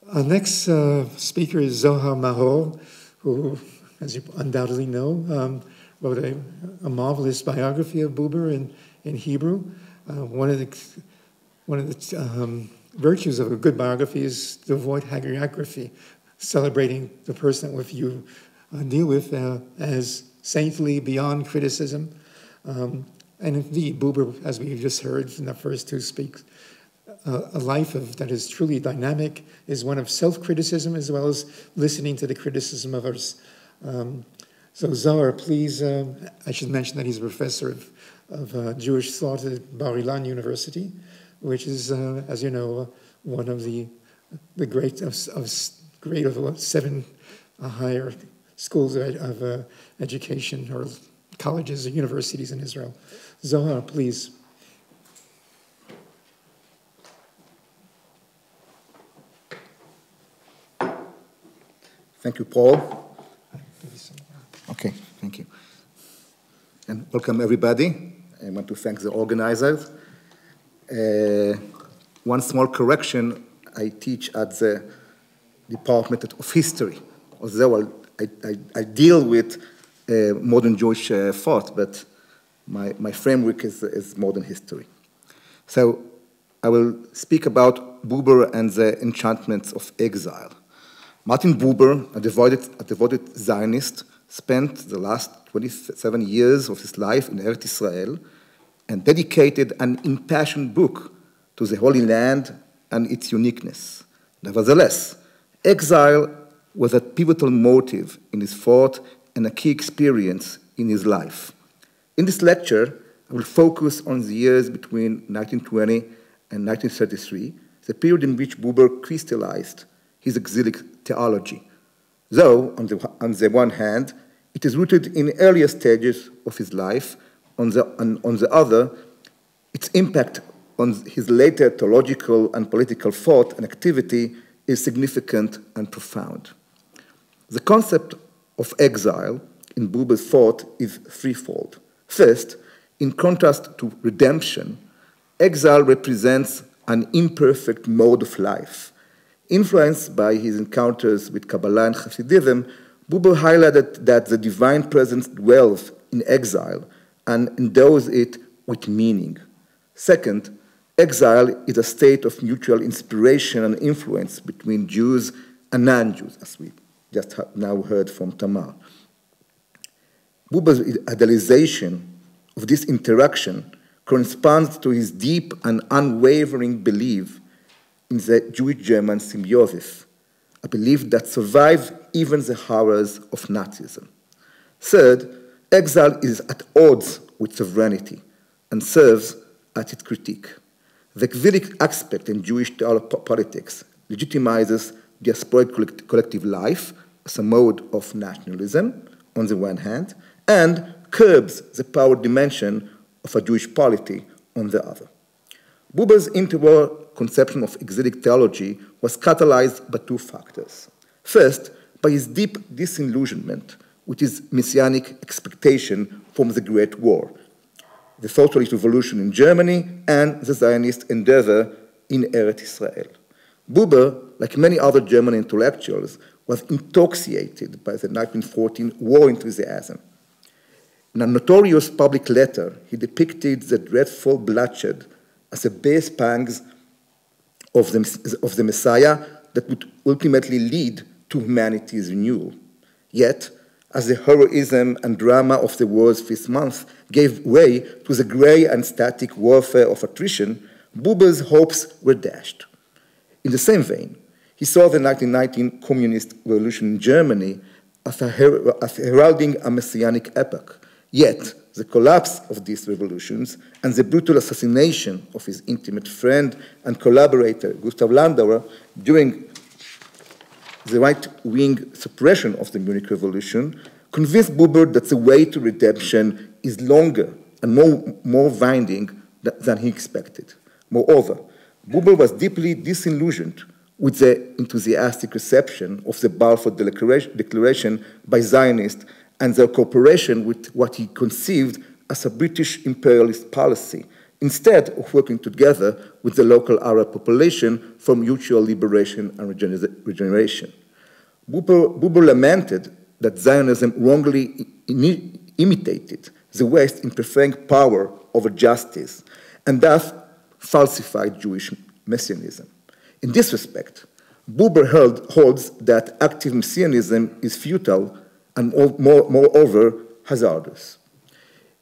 Our next speaker is Zohar Maor, who, as you undoubtedly know, wrote a marvelous biography of Buber in Hebrew. One of the virtues of a good biography is to avoid hagiography, celebrating the person that you deal with as saintly, beyond criticism. And indeed, Buber, as we just heard from the first two speaks, a life that is truly dynamic, is one of self-criticism as well as listening to the criticism of others. So Zohar, please, I should mention that he's a professor of Jewish thought at Bar-Ilan University, which is, as you know, one of the great of 7 higher schools of education, or colleges or universities in Israel. Zohar, please. Thank you, Paul. Okay, thank you. And welcome, everybody. I want to thank the organizers. One small correction, I teach at the Department of History, although I deal with modern Jewish thought, but my framework is modern history. So I will speak about Buber and the Enchantments of Exile. Martin Buber, a devoted Zionist, spent the last 27 years of his life in Eretz Israel and dedicated an impassioned book to the Holy Land and its uniqueness. Nevertheless, exile was a pivotal motive in his thought and a key experience in his life. In this lecture, I will focus on the years between 1920 and 1933, the period in which Buber crystallized his exilic theology. Though, on the one hand, it is rooted in earlier stages of his life, on the other, its impact on his later theological and political thought and activity is significant and profound. The concept of exile in Buber's thought is threefold. First, in contrast to redemption, exile represents an imperfect mode of life. Influenced by his encounters with Kabbalah and Hasidism, Buber highlighted that the divine presence dwells in exile and endows it with meaning. Second, exile is a state of mutual inspiration and influence between Jews and non-Jews, as we just now heard from Tamar. Buber's idealization of this interaction corresponds to his deep and unwavering belief in the Jewish-German symbiosis, a belief that survives even the horrors of Nazism. Third, exile is at odds with sovereignty and serves as its critique. The exilic aspect in Jewish politics legitimizes diasporic collective life as a mode of nationalism, on the one hand, and curbs the power dimension of a Jewish polity on the other. Buber's interwar conception of exilic theology was catalyzed by two factors. First, by his deep disillusionment with his messianic expectation from the Great War, the socialist revolution in Germany, and the Zionist endeavor in Eretz Israel. Buber, like many other German intellectuals, was intoxicated by the 1914 war enthusiasm. In a notorious public letter, he depicted the dreadful bloodshed as the base pangs of the Messiah that would ultimately lead to humanity's renewal. Yet, as the heroism and drama of the war's fifth month gave way to the gray and static warfare of attrition, Buber's hopes were dashed. In the same vein, he saw the 1919 communist revolution in Germany as heralding a messianic epoch. Yet, the collapse of these revolutions and the brutal assassination of his intimate friend and collaborator, Gustav Landauer, during the right-wing suppression of the Munich Revolution, convinced Buber that the way to redemption is longer and more winding than he expected. Moreover, Buber was deeply disillusioned with the enthusiastic reception of the Balfour Declaration by Zionists and their cooperation with what he conceived as a British imperialist policy instead of working together with the local Arab population for mutual liberation and regeneration. Buber lamented that Zionism wrongly imitated the West in preferring power over justice, and thus falsified Jewish messianism. In this respect, Buber holds that active messianism is futile and moreover hazardous.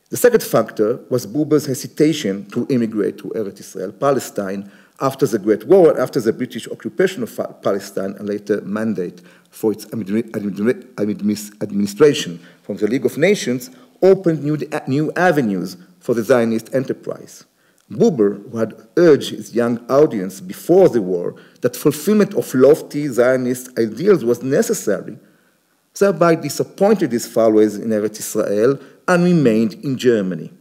The second factor was Buber's hesitation to immigrate to Eretz Israel, Palestine, after the Great War and after the British occupation of Palestine and later mandate for its administration from the League of Nations opened new avenues for the Zionist enterprise. Buber, who had urged his young audience before the war that fulfillment of lofty Zionist ideals was necessary, thereby disappointed his followers in Eretz Israel and remained in Germany.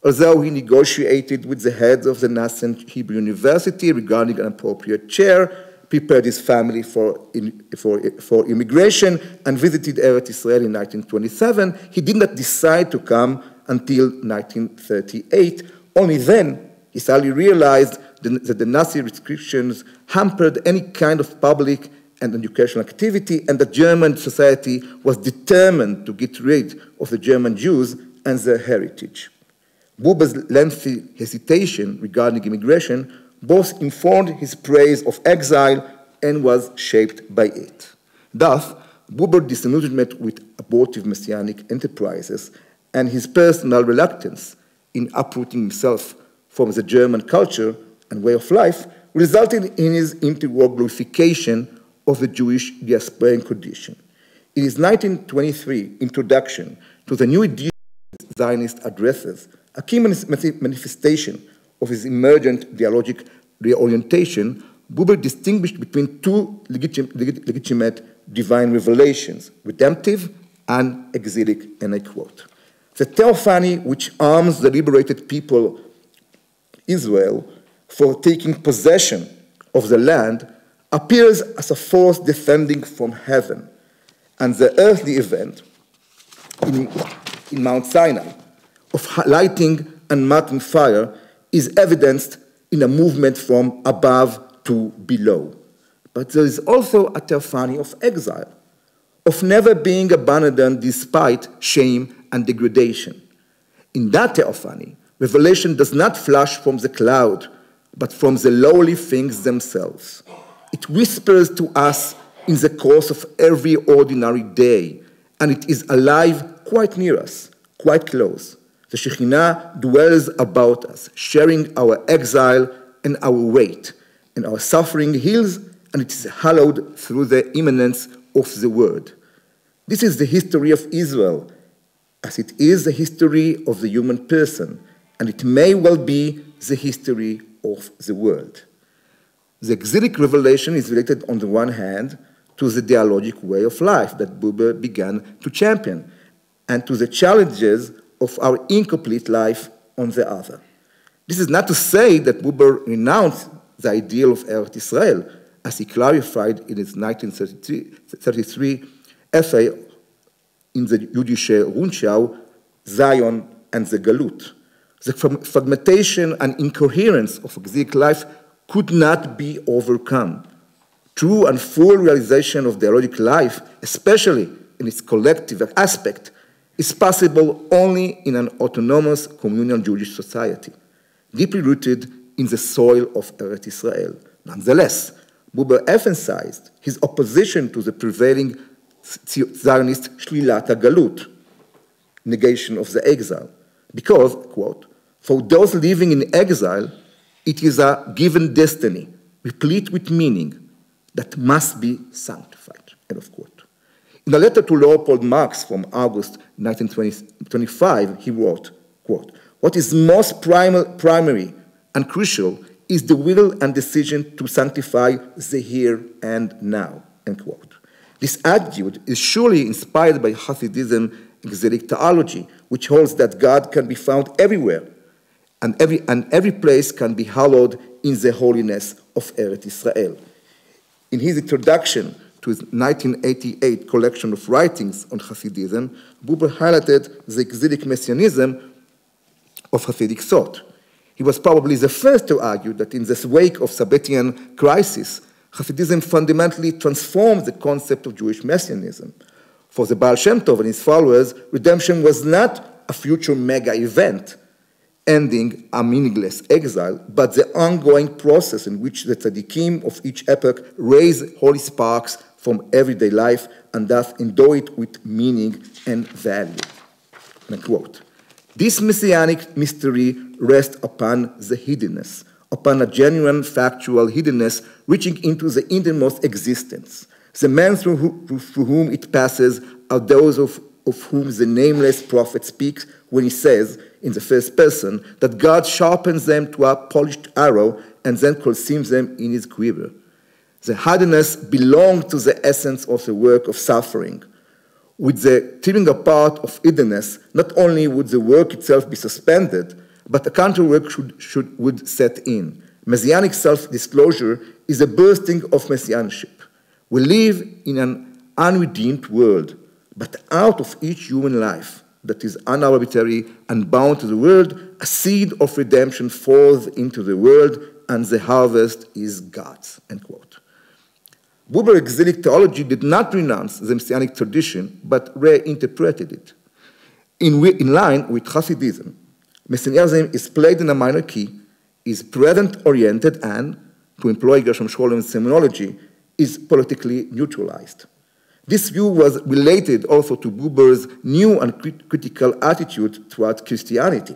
Although he negotiated with the heads of the nascent Hebrew University regarding an appropriate chair, prepared his family for immigration, and visited Eretz Israel in 1927, he did not decide to come until 1938. Only then he suddenly realized that the Nazi restrictions hampered any kind of public and educational activity, and that German society was determined to get rid of the German Jews and their heritage. Buber's lengthy hesitation regarding immigration both informed his praise of exile and was shaped by it. Thus, Buber's disillusionment with abortive messianic enterprises and his personal reluctance in uprooting himself from the German culture and way of life resulted in his interwar glorification of the Jewish diasporic condition. In his 1923 introduction to the new edition of Zionist addresses, a key manifestation of his emergent dialogic reorientation, Buber distinguished between two legitimate divine revelations, redemptive and exilic, and I quote, "The theophany which arms the liberated people Israel for taking possession of the land appears as a force descending from heaven, and the earthly event in Mount Sinai of lighting and melting fire is evidenced in a movement from above to below. But there is also a theophany of exile, of never being abandoned despite shame and degradation. In that theophany, revelation does not flash from the cloud, but from the lowly things themselves. It whispers to us in the course of every ordinary day, and it is alive quite near us, quite close. The Shekhinah dwells about us, sharing our exile and our weight, and our suffering heals, and it is hallowed through the immanence of the Word. This is the history of Israel, as it is the history of the human person, and it may well be the history of the world. The exilic revelation is related, on the one hand, to the dialogic way of life that Buber began to champion, and to the challenges of our incomplete life on the other. This is not to say that Buber renounced the ideal of Eretz Israel, as he clarified in his 1933 essay in the Jüdische Rundschau, Zion and the Galut. The fragmentation and incoherence of exilic life could not be overcome. True and full realization of dialogic life, especially in its collective aspect, is possible only in an autonomous communal Jewish society, deeply rooted in the soil of Eretz Israel. Nonetheless, Buber emphasized his opposition to the prevailing Zionist Shlilat HaGalut, negation of the exile, because, quote, "For those living in exile, it is a given destiny, replete with meaning, that must be sanctified," end of quote. In a letter to Leopold Marx from August 1925, he wrote, quote, "What is most primary and crucial is the will and decision to sanctify the here and now," end quote. This attitude is surely inspired by Hasidism exilic theology, which holds that God can be found everywhere, and every place can be hallowed in the holiness of Eretz Israel. In his introduction to his 1988 collection of writings on Hasidism, Buber highlighted the exilic messianism of Hasidic thought. He was probably the first to argue that in this wake of Sabbatean crisis, Hasidism fundamentally transformed the concept of Jewish messianism. For the Baal Shem Tov and his followers, redemption was not a future mega event ending a meaningless exile, but the ongoing process in which the tzaddikim of each epoch raise holy sparks from everyday life and thus endow it with meaning and value. And I quote, "This messianic mystery rests upon the hiddenness, upon a genuine factual hiddenness reaching into the innermost existence. The men through whom it passes are those of whom the nameless prophet speaks when he says, in the first person, that God sharpens them to a polished arrow and then consumes them in his quiver. The hardness belongs to the essence of the work of suffering. With the tearing apart of hiddenness, not only would the work itself be suspended, but a counter-work would set in. Messianic self-disclosure is a bursting of messianship. We live in an unredeemed world, but out of each human life that is unarbitrary and bound to the world, a seed of redemption falls into the world, and the harvest is God's," end quote. Buber exilic theology did not renounce the messianic tradition, but reinterpreted it. In line with Hasidism, messianism is played in a minor key, is present-oriented, and, to employ Gershom Scholem's terminology, is politically neutralized. This view was related also to Buber's new and critical attitude toward Christianity.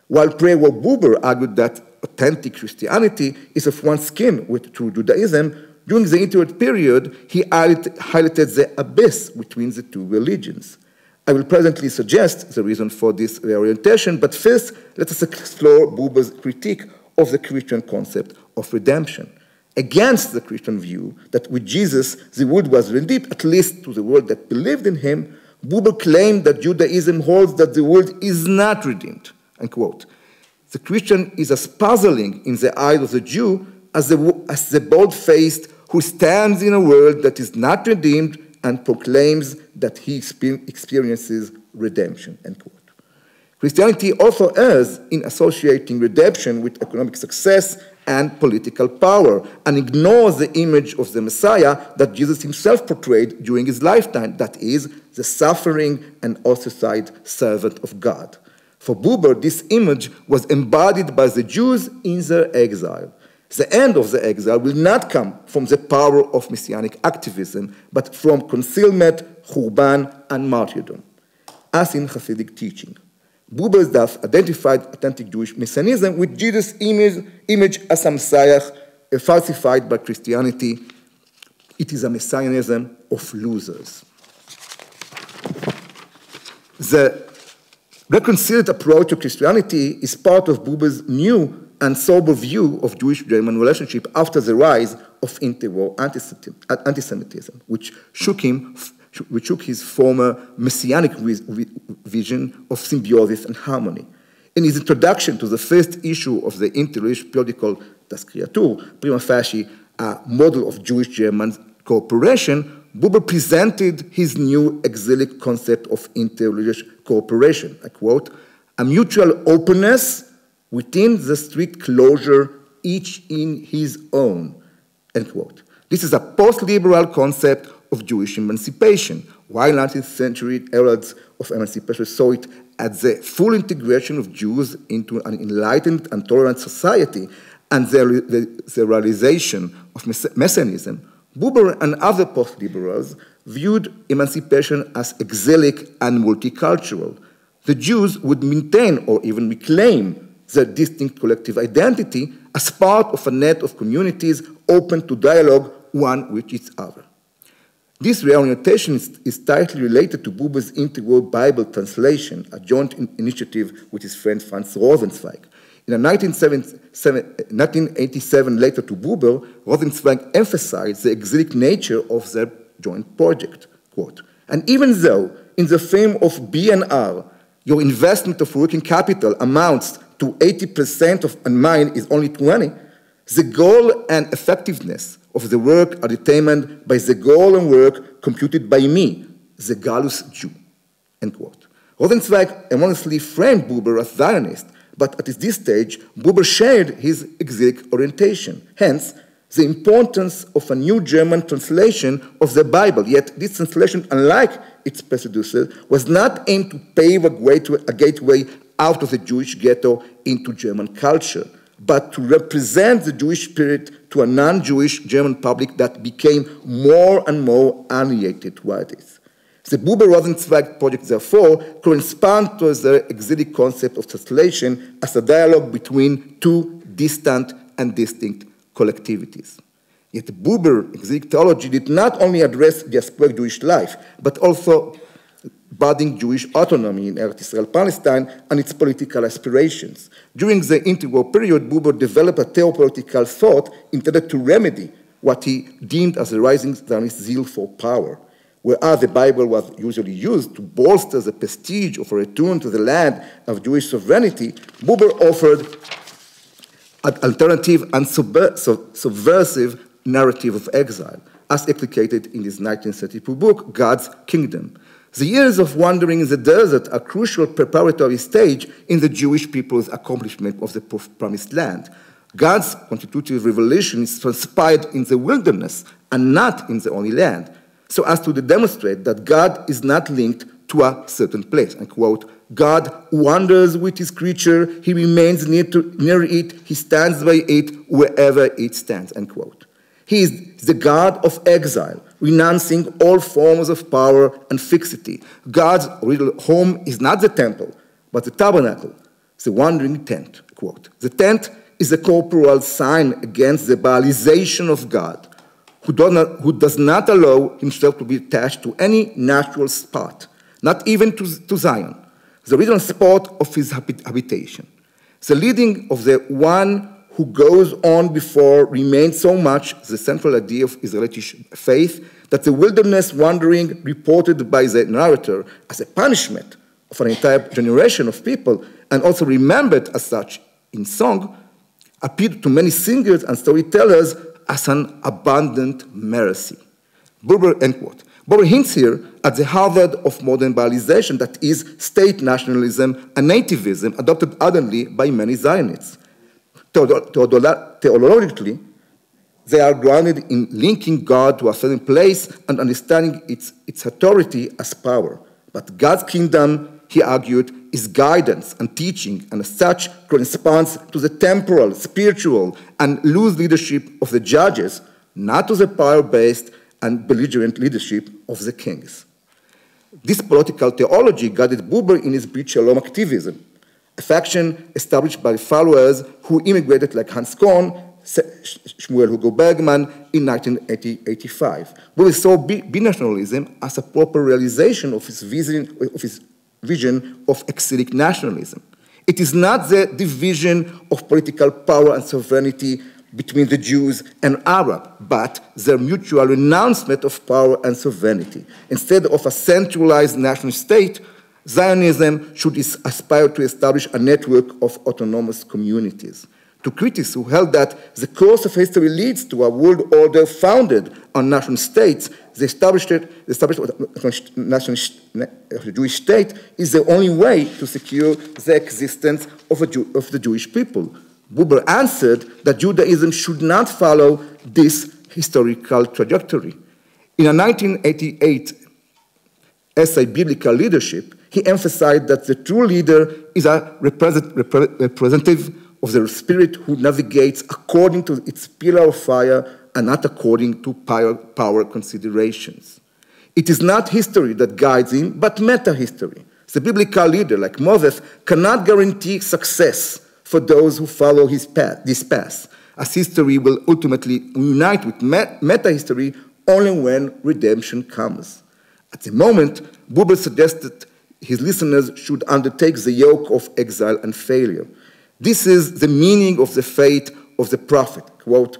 While pre-war Buber argued that authentic Christianity is of one skin with true Judaism, during the interwar period, he highlighted the abyss between the two religions. I will presently suggest the reason for this reorientation, but first, let us explore Buber's critique of the Christian concept of redemption. Against the Christian view that with Jesus the world was redeemed, at least to the world that believed in him, Buber claimed that Judaism holds that the world is not redeemed, unquote. The Christian is as puzzling in the eyes of the Jew as the bold-faced who stands in a world that is not redeemed and proclaims that he experiences redemption, end quote. Christianity also errs in associating redemption with economic success and political power, and ignores the image of the Messiah that Jesus himself portrayed during his lifetime, that is, the suffering and ostracized servant of God. For Buber, this image was embodied by the Jews in their exile. The end of the exile will not come from the power of messianic activism, but from concealment, churban, and martyrdom, as in Hasidic teaching. Buber thus identified authentic Jewish messianism with Jesus' image as a Messiah falsified by Christianity. It is a messianism of losers. The reconciled approach to Christianity is part of Buber's new and sober view of Jewish-German relationship after the rise of interwar anti-Semitism, which shook his former messianic vision of symbiosis and harmony. In his introduction to the first issue of the inter-Jewish periodical Das Kreatur, prima facie, a model of Jewish-German cooperation, Buber presented his new exilic concept of inter-religious cooperation. I quote, "A mutual openness within the strict closure, each in his own," end quote. This is a post-liberal concept of Jewish emancipation, while 19th century heralds of emancipation saw it as the full integration of Jews into an enlightened and tolerant society and the realization of messianism. Buber and other post-liberals viewed emancipation as exilic and multicultural. The Jews would maintain or even reclaim their distinct collective identity as part of a net of communities open to dialogue one with each other. This reorientation is tightly related to Buber's interwar Bible translation, a joint initiative with his friend Franz Rosenzweig. In a 1987 letter to Buber, Rosenzweig emphasized the exilic nature of their joint project, quote, "And even though in the frame of BNR, your investment of working capital amounts to 80% and mine is only 20, the goal and effectiveness of the work are determined by the goal and work computed by me, the Galus Jew," end quote. Rosenzweig erroneously framed Buber as Zionist, But at this stage, Buber shared his exilic orientation. Hence, the importance of a new German translation of the Bible. Yet this translation, unlike its predecessor, was not aimed to pave a gateway out of the Jewish ghetto into German culture, but to represent the Jewish spirit to a non-Jewish German public that became more and more alienated toward this. The Buber-Rosenzweig project, therefore, corresponds to the exilic concept of translation as a dialogue between two distant and distinct collectivities. Yet Buber exilic theology did not only address diasporic Jewish life, but also budding Jewish autonomy in Eretz Israel, Palestine, and its political aspirations. During the interwar period, Buber developed a theopolitical thought intended to remedy what he deemed as a rising Zionist zeal for power. Whereas the Bible was usually used to bolster the prestige of a return to the land of Jewish sovereignty, Buber offered an alternative and subversive narrative of exile, as explicated in his 1932 book, God's Kingdom. The years of wandering in the desert are a crucial preparatory stage in the Jewish people's accomplishment of the promised land. God's constitutive revelation is transpired in the wilderness and not in the Holy Land, so as to demonstrate that God is not linked to a certain place. And quote, God wanders with his creature, he remains near it, he stands by it wherever it stands, end quote. He is the God of exile, renouncing all forms of power and fixity. God's real home is not the temple, but the tabernacle, the wandering tent, quote. The tent is a corporal sign against the Baalization of God, who does not allow himself to be attached to any natural spot, not even to Zion, the original spot of his habitation. The leading of the one who goes on before remains so much the central idea of Israeli faith that the wilderness wandering reported by the narrator as a punishment of an entire generation of people, and also remembered as such in song, appeared to many singers and storytellers as an abundant mercy. Buber, end quote. Buber hints here at the Harvard of modern Baalization, that is state nationalism and nativism adopted ardently by many Zionists. Theologically, they are grounded in linking God to a certain place and understanding its authority as power. But God's kingdom, he argued, is guidance and teaching, and as such corresponds to the temporal, spiritual, and loose leadership of the judges, not to the power-based and belligerent leadership of the kings. This political theology guided Buber in his Brit Shalom activism, a faction established by followers who immigrated like Hans Kron, Shmuel Hugo Bergman in 1985. Buber saw binationalism as a proper realization of his vision of exilic nationalism. It is not the division of political power and sovereignty between the Jews and Arab, but their mutual renouncement of power and sovereignty. Instead of a centralized national state, Zionism should aspire to establish a network of autonomous communities. To critics who held that the course of history leads to a world order founded on national states, the establishment of the Jewish state is the only way to secure the existence of the Jewish people. Buber answered that Judaism should not follow this historical trajectory. In a 1988 essay, Biblical Leadership, he emphasized that the true leader is a representative of the spirit who navigates according to its pillar of fire and not according to power considerations. It is not history that guides him, but meta-history. The biblical leader, like Moses, cannot guarantee success for those who follow this path, as history will ultimately unite with meta-history only when redemption comes. At the moment, Buber suggested his listeners should undertake the yoke of exile and failure. This is the meaning of the fate of the prophet, quote,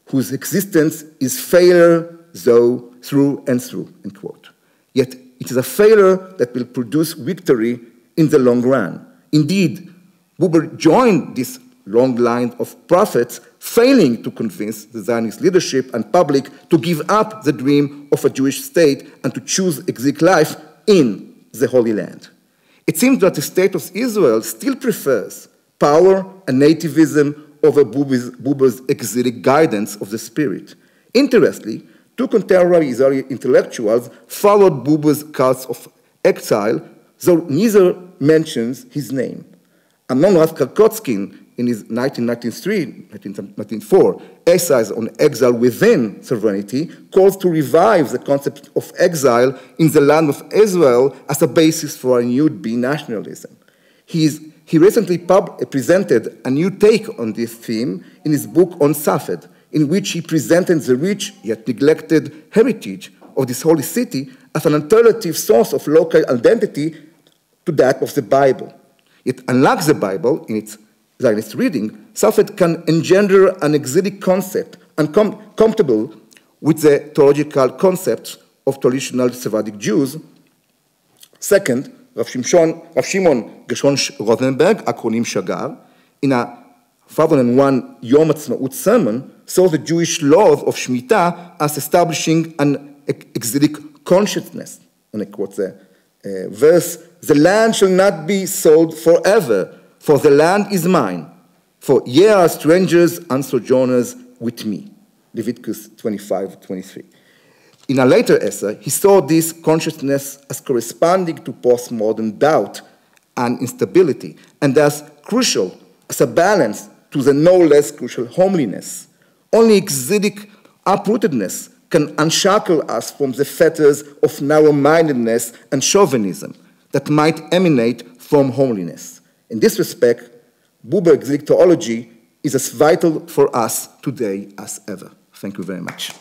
whose existence is failure, though, through and through, end quote. Yet it is a failure that will produce victory in the long run. Indeed, Buber joined this long line of prophets, failing to convince the Zionist leadership and public to give up the dream of a Jewish state and to choose exilic life in the Holy Land. It seems that the state of Israel still prefers power and nativism over Buber's exilic guidance of the spirit. Interestingly, two contemporary Israeli intellectuals followed Buber's cults of exile, though neither mentions his name. Amnon Kotkin, in his 1993-1994 essays on exile within sovereignty, calls to revive the concept of exile in the land of Israel as a basis for renewed binationalism. He recently presented a new take on this theme in his book on Safed, in which he presented the rich yet neglected heritage of this holy city as an alternative source of local identity to that of the Bible. Yet, unlike the Bible in its Zionist reading, Safed can engender an exilic concept compatible with the theological concepts of traditional Sephardic Jews. Second, Rav Shimon Gershon Rosenberg, acronym Shagar, in a 2001 Yom Ha'atzmaut sermon, saw the Jewish laws of Shemitah as establishing an exilic consciousness. And I quote the verse, "The land shall not be sold forever, for the land is mine. For ye are strangers and sojourners with me." Leviticus 25:23. In a later essay, he saw this consciousness as corresponding to postmodern doubt and instability, and as crucial as a balance to the no less crucial homeliness. Only exilic uprootedness can unshackle us from the fetters of narrow-mindedness and chauvinism that might emanate from homeliness. In this respect, Buber exilic theology is as vital for us today as ever. Thank you very much.